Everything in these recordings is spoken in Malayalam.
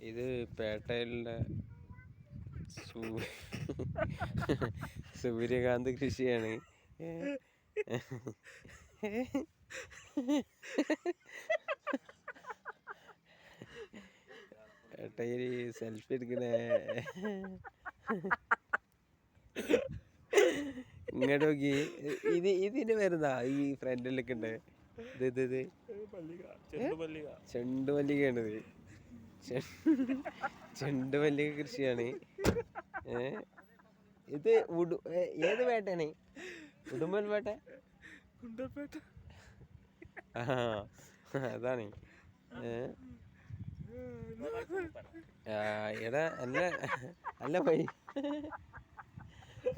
ഇത് പേട്ടയിലുള്ള സൂര്യകാന്ത് കൃഷിയാണ്. പേട്ടയിൽ സെൽഫി എടുക്കണേ. ഇങ്ങോട്ട് നോക്കി. ഇതിന് വരുന്നാ ഈ ഫ്രണ്ടിലൊക്കെ ഉണ്ട്. ഇത് ചെണ്ടുമല്ലികയാണിത്. ചെണ്ടുമല്ലിക കൃഷിയാണ്. ഇത് ഏത് പേട്ടയാണ്? ഉടുമ്പൽപേട്ട. ആ അതാണ്. എടാ നല്ല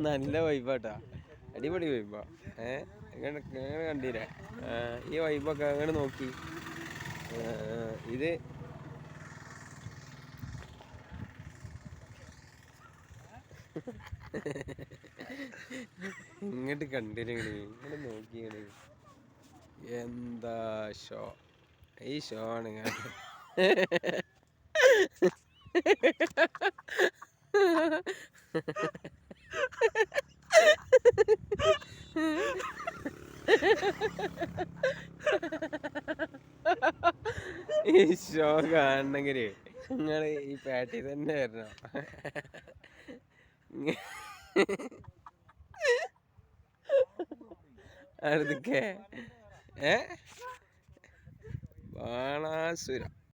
നല്ല വൈബാട്ടാ. അടിപൊളി വൈബാ. എങ്ങനെ കണ്ടീരെ ഈ വൈബൊക്കെ അങ്ങനെ നോക്കി. ഇത് ഇങ്ങോട്ട് കണ്ടില്ലേ? ഇങ്ങനെ നോക്കിയാണ്. എന്താ ഷോ! ഈ ഷോ ആണ് ഞാൻ. ഈ ഷോ കാണണമെങ്കിൽ നിങ്ങൾ ഈ പാട്ടിൽ തന്നെ വരണം. അടുത്തൊക്കെ ബാണാസുര.